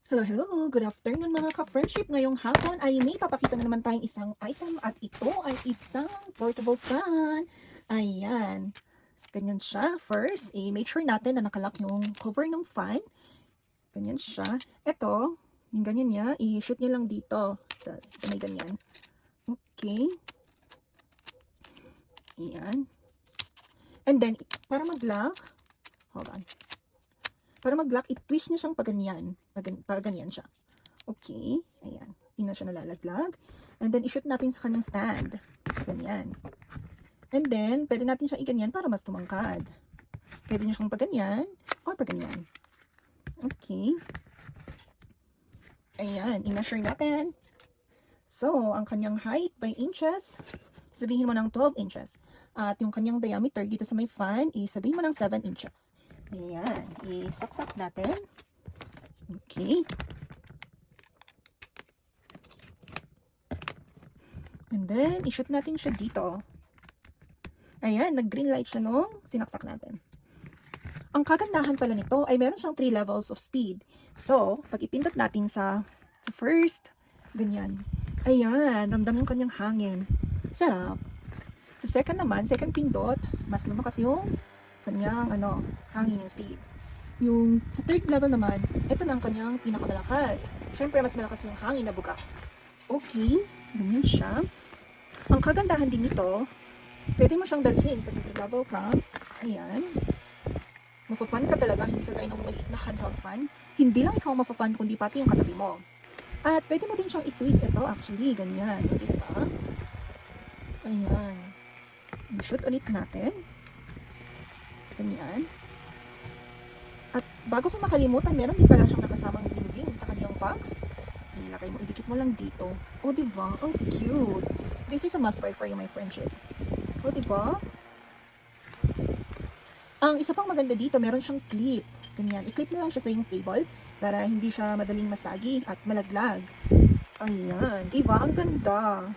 Hello, hello! Good afternoon mga ka-friendship. Ngayong hapon ay may papakita na naman tayong isang item at ito ay isang portable fan. Ayan. Ganyan siya. First, make sure natin na nakalock yung cover ng fan. Ganyan siya. Ito, yung ganyan niya, i-shoot niya lang dito sa may ganyan. Okay. Ayan. And then, para mag-lock, hold on. Para mag-lock, i-twist nyo siyang paganyan. Paganyan siya. Okay. Ayan. Hindi na siya nalalaglag. And then, i-shoot natin sa kanyang stand. Ganyan. And then, pwede natin siya i-ganyan para mas tumangkad. Pwede nyo siyang paganyan or paganyan. Okay. Ayan. I-measure natin. So, ang kanyang height by inches, sabihin mo ng 12 inches. At yung kanyang diameter dito sa may fan, sabihin mo ng 7 inches. Ayan, isaksak natin. Okay. And then, i-shoot natin siya dito. Ayan, nag-green light siya nung sinaksak natin. Ang kagandahan pala nito ay meron siyang 3 levels of speed. So, pag ipindot natin sa first, ganyan. Ayan, ramdam yung kanyang hangin. Sarap. Sa second naman, second pindot, mas lumakas yung kanyang hangin yung speed. Yung sa third level naman, ito na ang kanyang pinakamalakas. Syempre mas malakas yung hangin na buga. Okay, ganyan siya. Ang kagandahan din nito, pwede mo siyang dalhin pag nag-level ka. Ayan. Mafa-fan ka talaga, hindi kagaya ng maliit na handheld fan. Hindi lang ikaw mafa-fan, kundi pati yung katabi mo. At pwede mo din siyang i-twist ito actually, ganyan. O, diba? Ayan. I-shoot ulit natin. Ganyan. At bago ko makalimutan, meron din pala siyang nakasamang dingding sa kanyang box. Ilagay mo, idikit mo lang dito. O, diba? Ang cute. This is a must buy for you, my friendship. O, diba? Ang isa pang maganda dito, meron siyang clip. Ganyan. I-clip na lang siya sa yung table para hindi siya madaling masagi at malaglag. Ayan. Diba? Ang ganda.